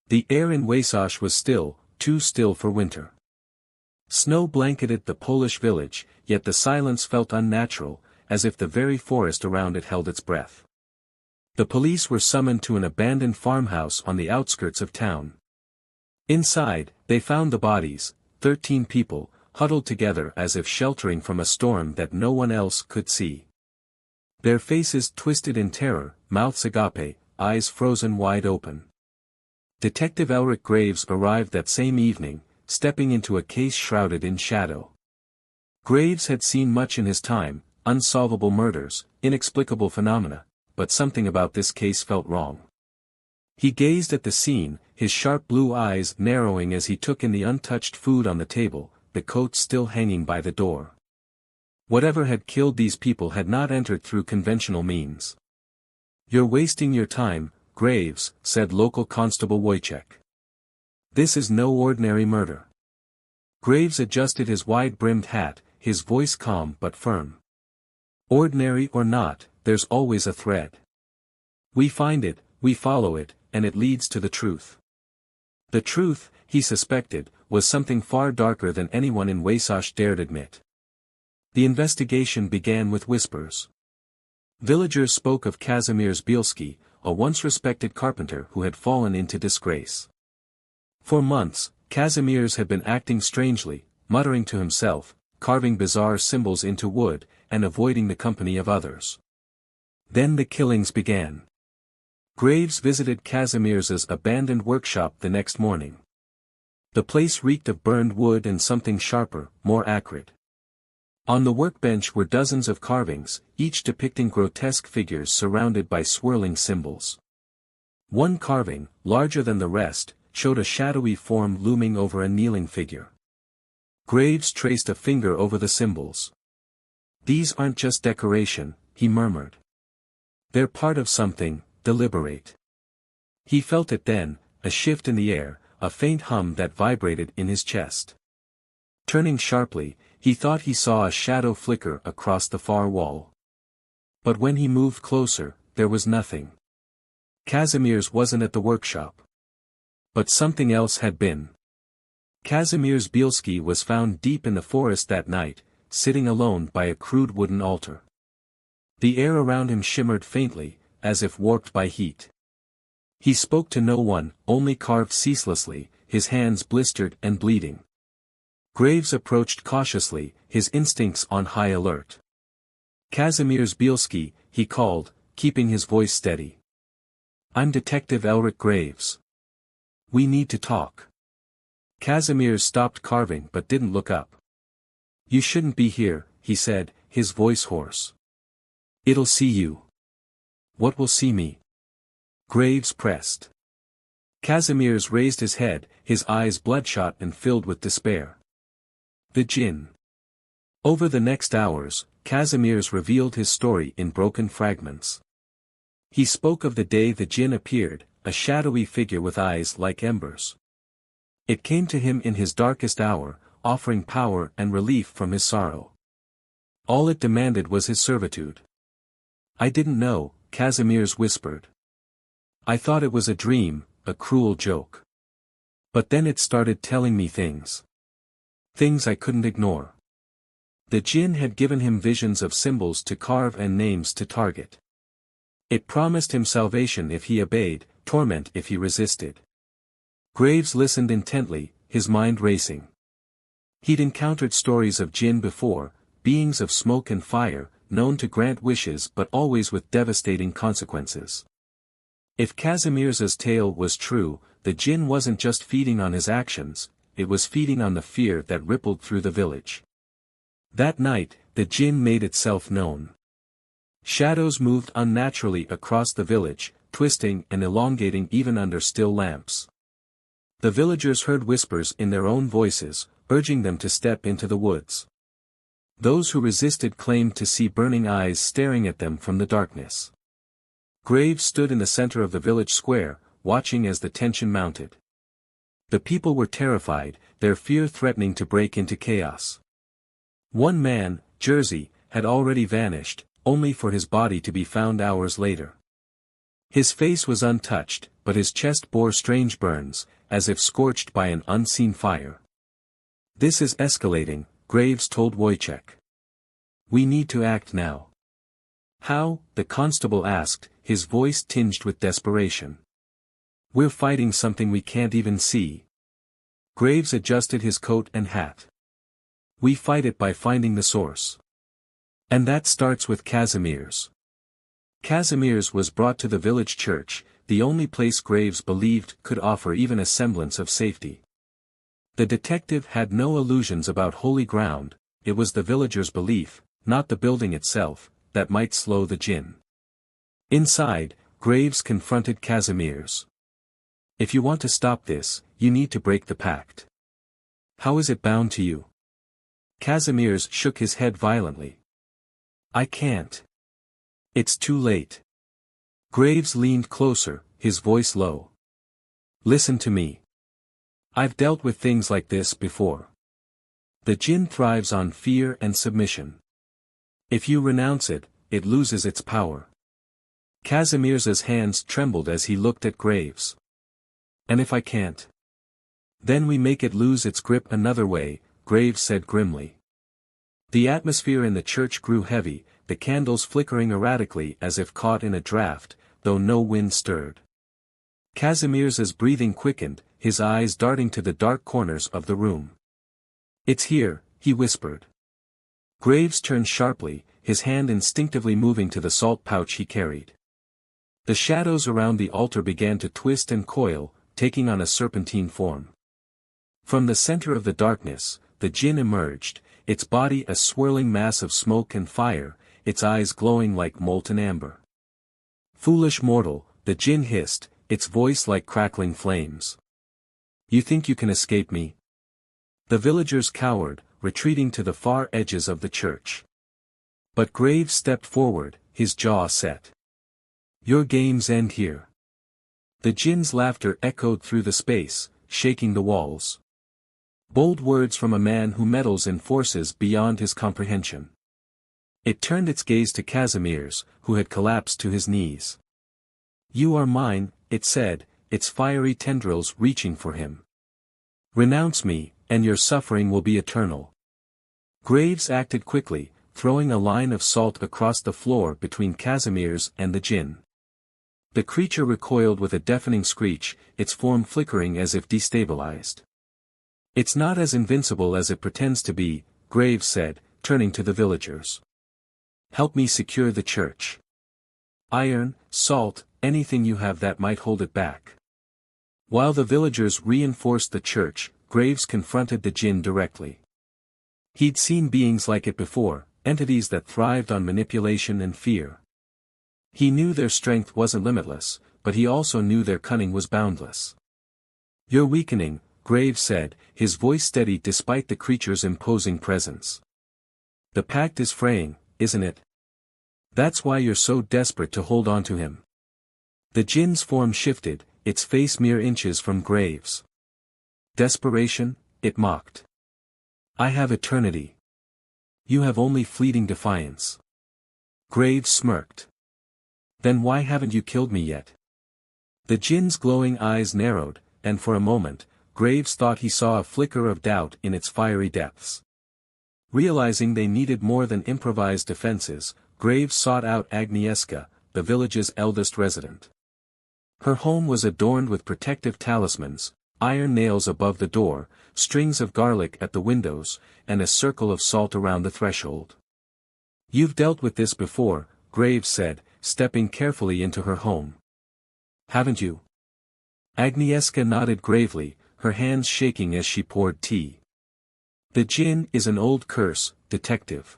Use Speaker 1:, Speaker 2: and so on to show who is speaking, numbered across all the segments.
Speaker 1: The air in Waysosh was still, too still for winter. Snow blanketed the Polish village, yet the silence felt unnatural, as if the very forest around it held its breath. The police were summoned to an abandoned farmhouse on the outskirts of town. Inside, they found the bodies, 13 people, huddled together as if sheltering from a storm that no one else could see. Their faces twisted in terror, mouths agape, eyes frozen wide open. Detective Elric Graves arrived that same evening, stepping into a case shrouded in shadow. Graves had seen much in his time, unsolvable murders, inexplicable phenomena, but something about this case felt wrong. He gazed at the scene, his sharp blue eyes narrowing as he took in the untouched food on the table, the coat still hanging by the door. Whatever had killed these people had not entered through conventional means. "You're wasting your time, Graves," said local constable Wojciech. "This is no ordinary murder." Graves adjusted his wide-brimmed hat, his voice calm but firm. "Ordinary or not, there's always a thread. We find it, we follow it, and it leads to the truth." The truth, he suspected, was something far darker than anyone in Waysosh dared admit. The investigation began with whispers. Villagers spoke of Kazimierz Bielski, a once-respected carpenter who had fallen into disgrace. For months, Kazimierz had been acting strangely, muttering to himself, carving bizarre symbols into wood, and avoiding the company of others. Then the killings began. Graves visited Kazimierz's abandoned workshop the next morning. The place reeked of burned wood and something sharper, more acrid. On the workbench were dozens of carvings, each depicting grotesque figures surrounded by swirling symbols. One carving, larger than the rest, showed a shadowy form looming over a kneeling figure. Graves traced a finger over the symbols. "These aren't just decoration," he murmured. "They're part of something, deliberate." He felt it then, a shift in the air, a faint hum that vibrated in his chest. Turning sharply, he thought he saw a shadow flicker across the far wall. But when he moved closer, there was nothing. Kazimierz wasn't at the workshop. But something else had been. Kazimierz Bielski was found deep in the forest that night, sitting alone by a crude wooden altar. The air around him shimmered faintly, as if warped by heat. He spoke to no one, only carved ceaselessly, his hands blistered and bleeding. Graves approached cautiously, his instincts on high alert. "Kazimierz Bielski," he called, keeping his voice steady. "I'm Detective Elric Graves. We need to talk." Kazimierz stopped carving but didn't look up. "You shouldn't be here," he said, his voice hoarse. "It'll see you." "What will see me?" Graves pressed. Kazimierz raised his head, his eyes bloodshot and filled with despair. "The Djinn." Over the next hours, Kazimierz revealed his story in broken fragments. He spoke of the day the Djinn appeared, a shadowy figure with eyes like embers. It came to him in his darkest hour, offering power and relief from his sorrow. All it demanded was his servitude. "I didn't know," Kazimierz whispered. "I thought it was a dream, a cruel joke. But then it started telling me things. Things I couldn't ignore." The Djinn had given him visions of symbols to carve and names to target. It promised him salvation if he obeyed, torment if he resisted. Graves listened intently, his mind racing. He'd encountered stories of Djinn before, beings of smoke and fire, known to grant wishes but always with devastating consequences. If Kazimierz's tale was true, the Djinn wasn't just feeding on his actions, it was feeding on the fear that rippled through the village. That night, the Djinn made itself known. Shadows moved unnaturally across the village, twisting and elongating even under still lamps. The villagers heard whispers in their own voices, urging them to step into the woods. Those who resisted claimed to see burning eyes staring at them from the darkness. Graves stood in the center of the village square, watching as the tension mounted. The people were terrified, their fear threatening to break into chaos. One man, Jerzy, had already vanished, only for his body to be found hours later. His face was untouched, but his chest bore strange burns, as if scorched by an unseen fire. "This is escalating," Graves told Wojciech. "We need to act now." "How?" the constable asked, his voice tinged with desperation. "We're fighting something we can't even see." Graves adjusted his coat and hat. "We fight it by finding the source. And that starts with Casimir's." Casimir's was brought to the village church, the only place Graves believed could offer even a semblance of safety. The detective had no illusions about holy ground, it was the villagers' belief, not the building itself, that might slow the Djinn. Inside, Graves confronted Casimir's. "If you want to stop this, you need to break the pact. How is it bound to you?" Casimir's shook his head violently. "I can't. It's too late." Graves leaned closer, his voice low. "Listen to me. I've dealt with things like this before. The Djinn thrives on fear and submission. If you renounce it, it loses its power." Casimir's hands trembled as he looked at Graves. "And if I can't? Then we make it lose its grip another way," Graves said grimly. The atmosphere in the church grew heavy, the candles flickering erratically as if caught in a draft, though no wind stirred. Casimir's breathing quickened, his eyes darting to the dark corners of the room. "It's here," he whispered. Graves turned sharply, his hand instinctively moving to the salt pouch he carried. The shadows around the altar began to twist and coil, taking on a serpentine form. From the center of the darkness, the Djinn emerged, its body a swirling mass of smoke and fire, its eyes glowing like molten amber. "Foolish mortal," the Djinn hissed, its voice like crackling flames. "You think you can escape me?" The villagers cowered, retreating to the far edges of the church. But Graves stepped forward, his jaw set. "Your games end here." The Djinn's laughter echoed through the space, shaking the walls. Bold words from a man who meddles in forces beyond his comprehension. It turned its gaze to Casimir's, who had collapsed to his knees. "You are mine," it said, its fiery tendrils reaching for him. "Renounce me, and your suffering will be eternal." Graves acted quickly, throwing a line of salt across the floor between Casimir's and the Djinn. The creature recoiled with a deafening screech, its form flickering as if destabilized. "It's not as invincible as it pretends to be," Graves said, turning to the villagers. "Help me secure the church. Iron, salt, anything you have that might hold it back." While the villagers reinforced the church, Graves confronted the Djinn directly. He'd seen beings like it before, entities that thrived on manipulation and fear. He knew their strength wasn't limitless, but he also knew their cunning was boundless. "You're weakening," Graves said, his voice steady despite the creature's imposing presence. "The pact is fraying, isn't it? That's why you're so desperate to hold on to him." The Djinn's form shifted, its face mere inches from Graves. "Desperation?" it mocked. "I have eternity. You have only fleeting defiance." Graves smirked. "Then why haven't you killed me yet?" The Djinn's glowing eyes narrowed, and for a moment, Graves thought he saw a flicker of doubt in its fiery depths. Realizing they needed more than improvised defenses, Graves sought out Agnieszka, the village's eldest resident. Her home was adorned with protective talismans, iron nails above the door, strings of garlic at the windows, and a circle of salt around the threshold. "You've dealt with this before," Graves said, stepping carefully into her home. "Haven't you?" Agnieszka nodded gravely, her hands shaking as she poured tea. "The Djinn is an old curse, detective.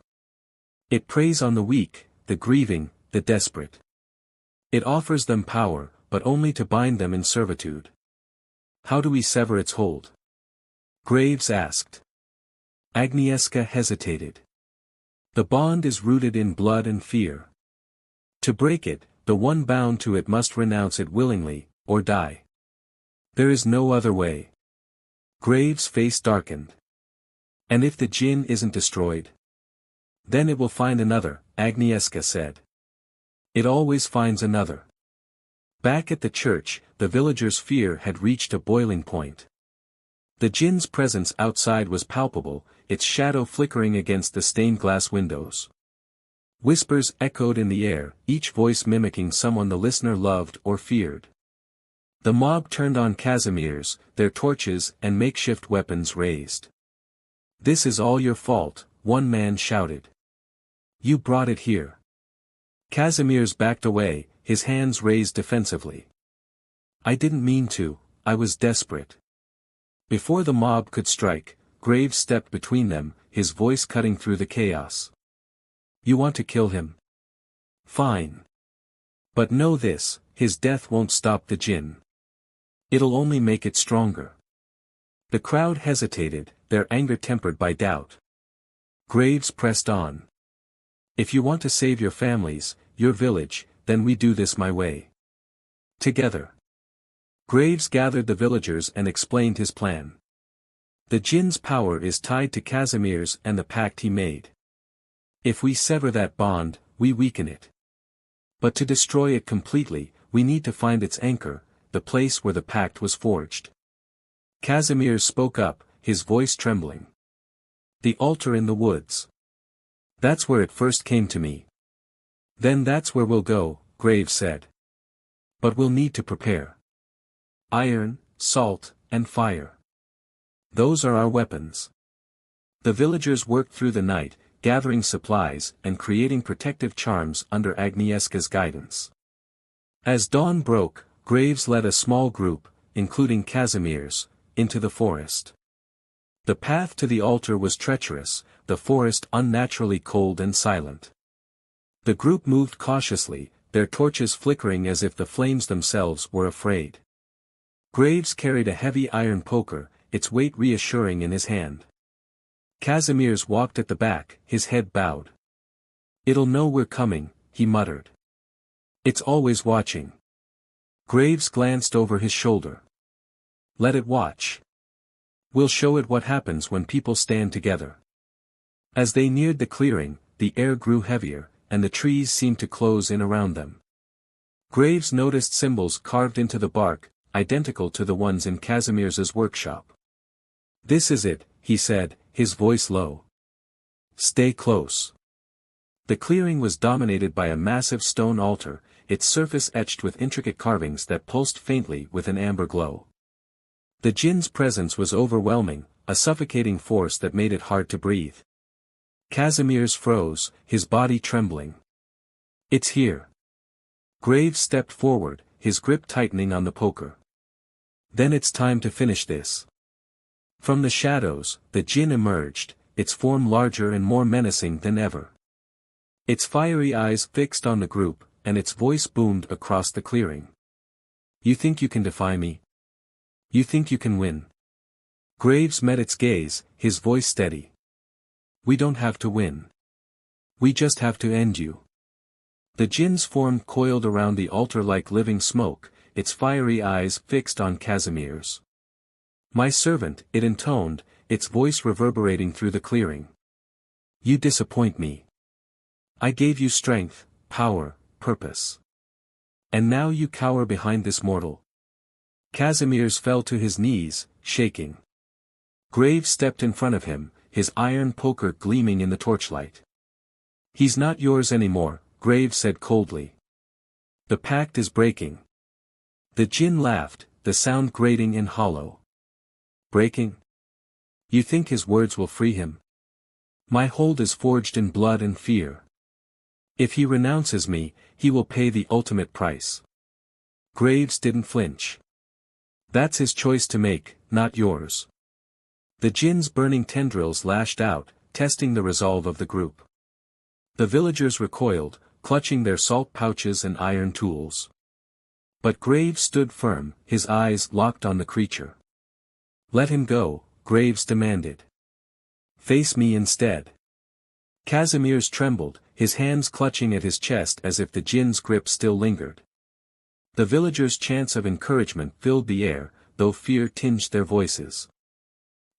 Speaker 1: It preys on the weak, the grieving, the desperate. It offers them power, but only to bind them in servitude. How do we sever its hold?" Graves asked. Agnieszka hesitated. "The bond is rooted in blood and fear. To break it, the one bound to it must renounce it willingly, or die. There is no other way." Graves' face darkened. "And if the Djinn isn't destroyed? Then it will find another," Agnieszka said. "It always finds another." Back at the church, the villagers' fear had reached a boiling point. The Djinn's presence outside was palpable, its shadow flickering against the stained glass windows. Whispers echoed in the air, each voice mimicking someone the listener loved or feared. The mob turned on Casimirs, their torches and makeshift weapons raised. "This is all your fault," one man shouted. "You brought it here." Casimirs backed away, his hands raised defensively. "I didn't mean to, I was desperate." Before the mob could strike, Graves stepped between them, his voice cutting through the chaos. "You want to kill him? Fine. But know this, his death won't stop the Djinn. It'll only make it stronger." The crowd hesitated, their anger tempered by doubt. Graves pressed on. "If you want to save your families, your village, then we do this my way. Together." Graves gathered the villagers and explained his plan. "The Djinn's power is tied to Casimir's and the pact he made. If we sever that bond, we weaken it. But to destroy it completely, we need to find its anchor, the place where the pact was forged." Casimir spoke up, his voice trembling. "The altar in the woods. That's where it first came to me." "Then that's where we'll go," Graves said. "But we'll need to prepare. Iron, salt, and fire. Those are our weapons." The villagers worked through the night, gathering supplies and creating protective charms under Agnieszka's guidance. As dawn broke, Graves led a small group, including Casimir's, into the forest. The path to the altar was treacherous, the forest unnaturally cold and silent. The group moved cautiously, their torches flickering as if the flames themselves were afraid. Graves carried a heavy iron poker, its weight reassuring in his hand. Casimirs walked at the back, his head bowed. "It'll know we're coming," he muttered. "It's always watching." Graves glanced over his shoulder. "Let it watch. We'll show it what happens when people stand together." As they neared the clearing, the air grew heavier, and the trees seemed to close in around them. Graves noticed symbols carved into the bark, identical to the ones in Casimirs's workshop. "This is it," he said, his voice low. "Stay close." The clearing was dominated by a massive stone altar, its surface etched with intricate carvings that pulsed faintly with an amber glow. The Djinn's presence was overwhelming, a suffocating force that made it hard to breathe. Casimirs froze, his body trembling. "It's here." Graves stepped forward, his grip tightening on the poker. "Then it's time to finish this." From the shadows, the Djinn emerged, its form larger and more menacing than ever. Its fiery eyes fixed on the group, and its voice boomed across the clearing. "You think you can defy me? You think you can win?" Graves met its gaze, his voice steady. "We don't have to win. We just have to end you." The Djinn's form coiled around the altar like living smoke, its fiery eyes fixed on Casimir's. "My servant," it intoned, its voice reverberating through the clearing. "You disappoint me. I gave you strength, power, purpose. And now you cower behind this mortal." Casimirs fell to his knees, shaking. Graves stepped in front of him, his iron poker gleaming in the torchlight. "He's not yours anymore," Graves said coldly. "The pact is breaking." The Djinn laughed, the sound grating and hollow. "Breaking? You think his words will free him? My hold is forged in blood and fear. If he renounces me, he will pay the ultimate price." Graves didn't flinch. "That's his choice to make, not yours." The Djinn's burning tendrils lashed out, testing the resolve of the group. The villagers recoiled, clutching their salt pouches and iron tools. But Graves stood firm, his eyes locked on the creature. "Let him go," Graves demanded. "Face me instead." Casimirs trembled, his hands clutching at his chest as if the Djinn's grip still lingered. The villagers' chants of encouragement filled the air, though fear tinged their voices.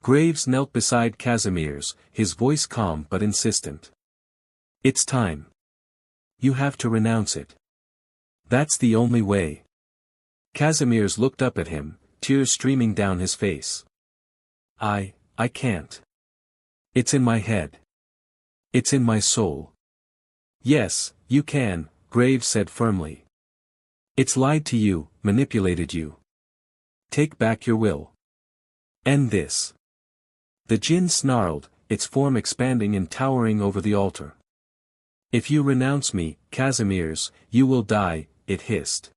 Speaker 1: Graves knelt beside Casimirs, his voice calm but insistent. "It's time. You have to renounce it. That's the only way." Casimir's looked up at him, tears streaming down his face. I can't. It's in my head. It's in my soul. Yes, you can, Graves said firmly. It's lied to you, manipulated you. Take back your will. End this. The Djinn snarled, its form expanding and towering over the altar. If you renounce me, Casimirs, you will die, it hissed.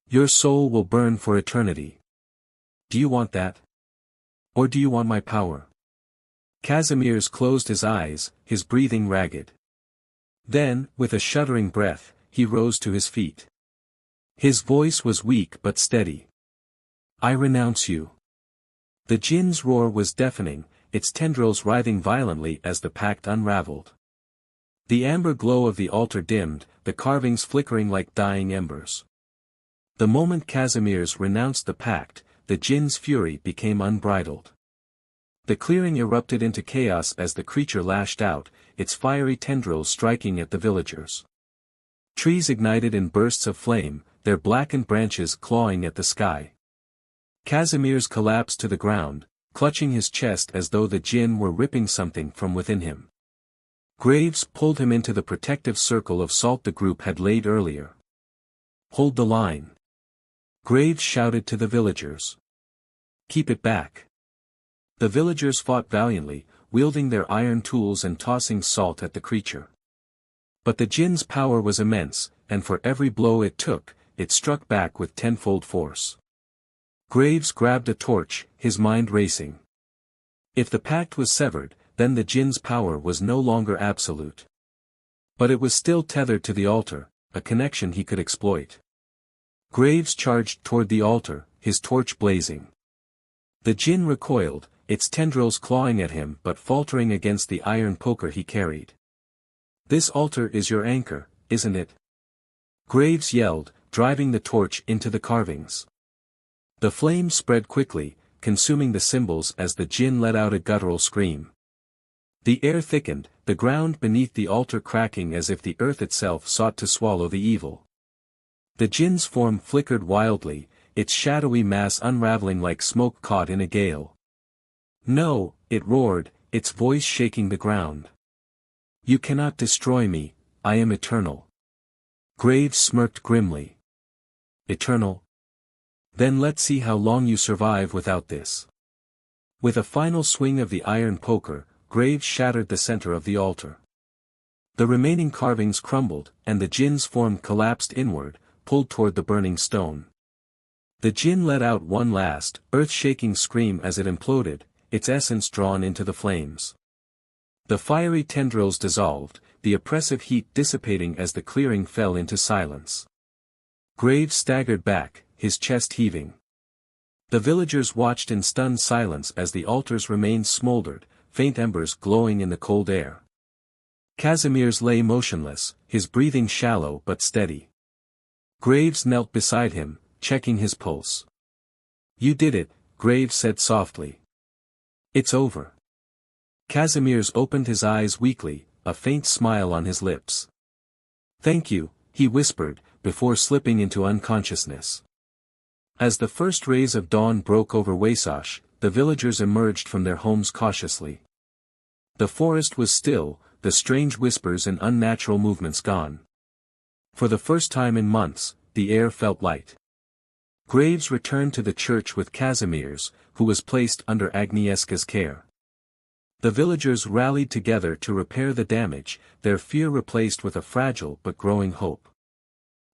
Speaker 1: Your soul will burn for eternity. Do you want that? Or do you want my power? Casimirs closed his eyes, his breathing ragged. Then, with a shuddering breath, he rose to his feet. His voice was weak but steady. I renounce you. The Djinn's roar was deafening, its tendrils writhing violently as the pact unraveled. The amber glow of the altar dimmed, the carvings flickering like dying embers. The moment Casimirs renounced the pact, the Djinn's fury became unbridled. The clearing erupted into chaos as the creature lashed out, its fiery tendrils striking at the villagers. Trees ignited in bursts of flame, their blackened branches clawing at the sky. Casimirs collapsed to the ground, clutching his chest as though the Djinn were ripping something from within him. Graves pulled him into the protective circle of salt the group had laid earlier. Hold the line. Graves shouted to the villagers. Keep it back. The villagers fought valiantly, wielding their iron tools and tossing salt at the creature. But the Djinn's power was immense, and for every blow it took, it struck back with tenfold force. Graves grabbed a torch, his mind racing. If the pact was severed, then the Djinn's power was no longer absolute. But it was still tethered to the altar, a connection he could exploit. Graves charged toward the altar, his torch blazing. The Djinn recoiled, its tendrils clawing at him but faltering against the iron poker he carried. This altar is your anchor, isn't it? Graves yelled, driving the torch into the carvings. The flame spread quickly, consuming the symbols as the Djinn let out a guttural scream. The air thickened, the ground beneath the altar cracking as if the earth itself sought to swallow the evil. The Djinn's form flickered wildly, its shadowy mass unraveling like smoke caught in a gale. No, it roared, its voice shaking the ground. You cannot destroy me, I am eternal. Graves smirked grimly. Eternal? Then let's see how long you survive without this. With a final swing of the iron poker, Graves shattered the center of the altar. The remaining carvings crumbled, and the Djinn's form collapsed inward, pulled toward the burning stone. The Djinn let out one last, earth-shaking scream as it imploded, its essence drawn into the flames. The fiery tendrils dissolved, the oppressive heat dissipating as the clearing fell into silence. Graves staggered back, his chest heaving. The villagers watched in stunned silence as the altars remained smoldered, faint embers glowing in the cold air. Casimirs lay motionless, his breathing shallow but steady. Graves knelt beside him, checking his pulse. You did it, Graves said softly. It's over. Casimirs opened his eyes weakly, a faint smile on his lips. Thank you, he whispered, before slipping into unconsciousness. As the first rays of dawn broke over Waysosh, the villagers emerged from their homes cautiously. The forest was still, the strange whispers and unnatural movements gone. For the first time in months, the air felt light. Graves returned to the church with Casimirs, who was placed under Agnieszka's care. The villagers rallied together to repair the damage, their fear replaced with a fragile but growing hope.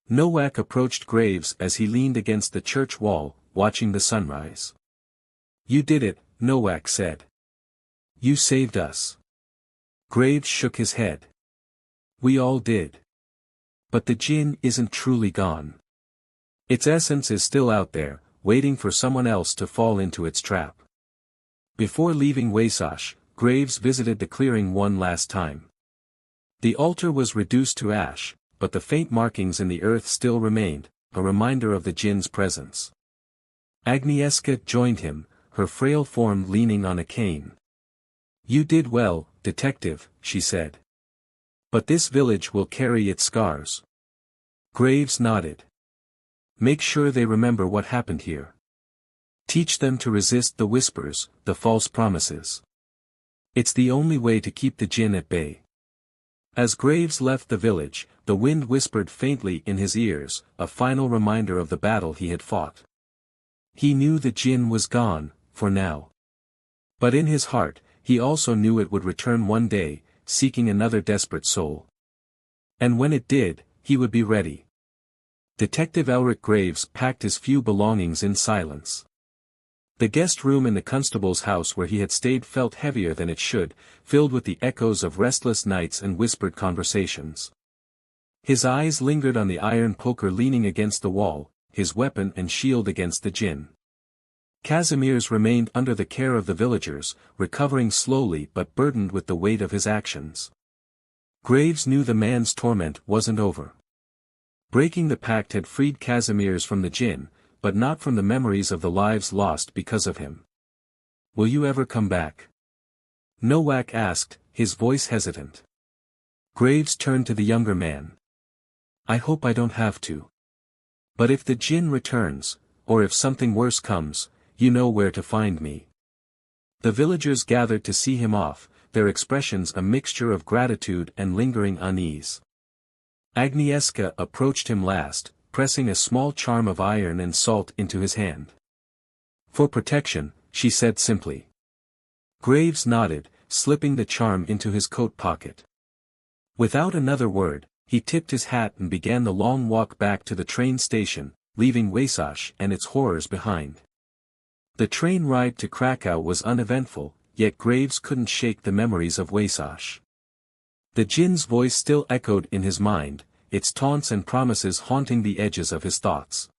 Speaker 1: Nowak approached Graves as he leaned against the church wall, watching the sunrise. You did it, Nowak said. You saved us. Graves shook his head. We all did. But the Djinn isn't truly gone. Its essence is still out there, waiting for someone else to fall into its trap. Before leaving Waysosh, Graves visited the clearing one last time. The altar was reduced to ash, but the faint markings in the earth still remained, a reminder of the Djinn's presence. Agnieszka joined him, her frail form leaning on a cane. You did well, detective, she said. But this village will carry its scars. Graves nodded. Make sure they remember what happened here. Teach them to resist the whispers, the false promises. It's the only way to keep the Djinn at bay. As Graves left the village, the wind whispered faintly in his ears, a final reminder of the battle he had fought. He knew the Djinn was gone, for now. But in his heart, he also knew it would return one day, seeking another desperate soul. And when it did, he would be ready. Detective Elric Graves packed his few belongings in silence. The guest room in the constable's house where he had stayed felt heavier than it should, filled with the echoes of restless nights and whispered conversations. His eyes lingered on the iron poker leaning against the wall, his weapon and shield against the Djinn. Casimir's remained under the care of the villagers, recovering slowly but burdened with the weight of his actions. Graves knew the man's torment wasn't over. Breaking the pact had freed Casimir's from the Djinn, but not from the memories of the lives lost because of him. Will you ever come back? Nowak asked, his voice hesitant. Graves turned to the younger man. I hope I don't have to. But if the Djinn returns, or if something worse comes, you know where to find me. The villagers gathered to see him off, their expressions a mixture of gratitude and lingering unease. Agnieszka approached him last, pressing a small charm of iron and salt into his hand. For protection, she said simply. Graves nodded, slipping the charm into his coat pocket. Without another word, he tipped his hat and began the long walk back to the train station, leaving Weissach and its horrors behind. The train ride to Krakow was uneventful, yet Graves couldn't shake the memories of Weissach. The Djinn's voice still echoed in his mind, its taunts and promises haunting the edges of his thoughts.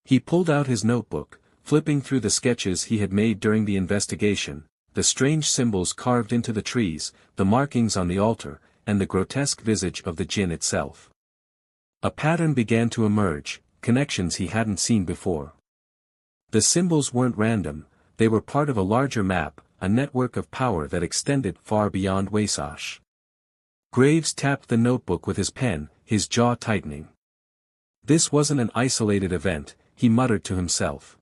Speaker 1: He pulled out his notebook, flipping through the sketches he had made during the investigation, the strange symbols carved into the trees, the markings on the altar, and the grotesque visage of the Djinn itself. A pattern began to emerge, connections he hadn't seen before. The symbols weren't random, they were part of a larger map, a network of power that extended far beyond Weissach. Graves tapped the notebook with his pen, his jaw tightening. This wasn't an isolated event, he muttered to himself.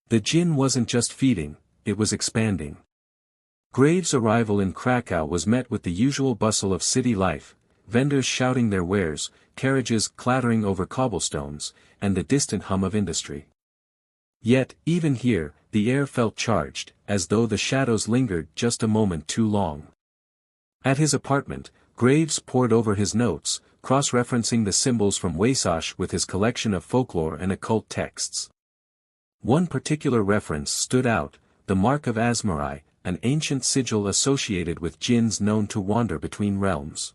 Speaker 1: The Djinn wasn't just feeding, it was expanding. Graves' arrival in Krakow was met with the usual bustle of city life, vendors shouting their wares, carriages clattering over cobblestones, and the distant hum of industry. Yet, even here, the air felt charged, as though the shadows lingered just a moment too long. At his apartment, Graves pored over his notes, cross-referencing the symbols from Weissach with his collection of folklore and occult texts. One particular reference stood out, the Mark of Asmarai, an ancient sigil associated with Djinns known to wander between realms.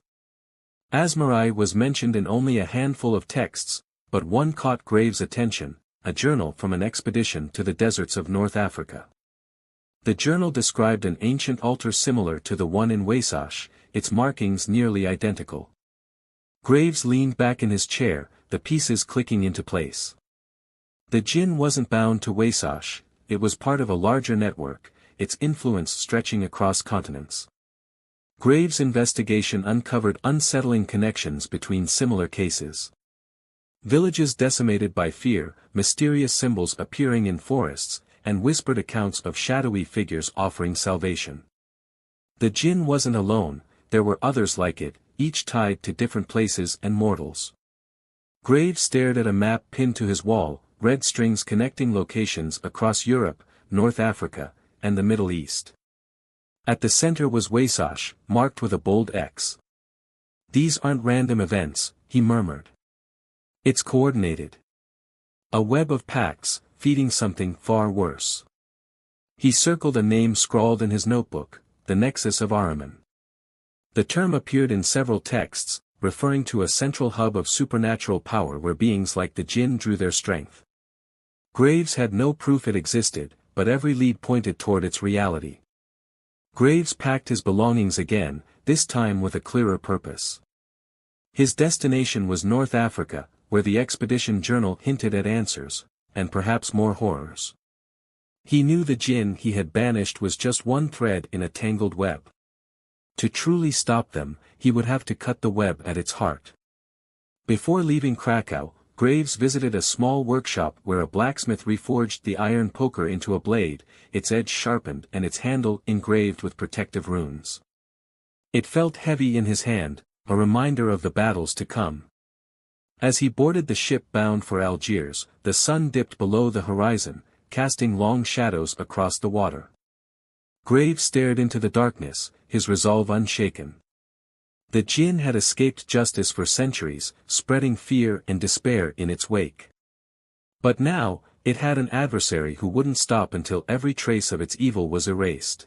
Speaker 1: Asmarai was mentioned in only a handful of texts, but one caught Graves' attention, a journal from an expedition to the deserts of North Africa. The journal described an ancient altar similar to the one in Weissach, its markings nearly identical. Graves leaned back in his chair, the pieces clicking into place. The Djinn wasn't bound to Weissach, it was part of a larger network, its influence stretching across continents. Graves' investigation uncovered unsettling connections between similar cases. Villages decimated by fear, mysterious symbols appearing in forests, and whispered accounts of shadowy figures offering salvation. The Djinn wasn't alone, there were others like it, each tied to different places and mortals. Graves stared at a map pinned to his wall, red strings connecting locations across Europe, North Africa, and the Middle East. At the center was Weissach, marked with a bold X. These aren't random events, he murmured. It's coordinated. A web of pacts, feeding something far worse. He circled a name scrawled in his notebook, the Nexus of Ahriman. The term appeared in several texts, referring to a central hub of supernatural power where beings like the Djinn drew their strength. Graves had no proof it existed, but every lead pointed toward its reality. Graves packed his belongings again, this time with a clearer purpose. His destination was North Africa, where the expedition journal hinted at answers, and perhaps more horrors. He knew the Djinn he had banished was just one thread in a tangled web. To truly stop them, he would have to cut the web at its heart. Before leaving Krakow, Graves visited a small workshop where a blacksmith reforged the iron poker into a blade, its edge sharpened and its handle engraved with protective runes. It felt heavy in his hand, a reminder of the battles to come. As he boarded the ship bound for Algiers, the sun dipped below the horizon, casting long shadows across the water. Graves stared into the darkness, his resolve unshaken. The Djinn had escaped justice for centuries, spreading fear and despair in its wake. But now, it had an adversary who wouldn't stop until every trace of its evil was erased.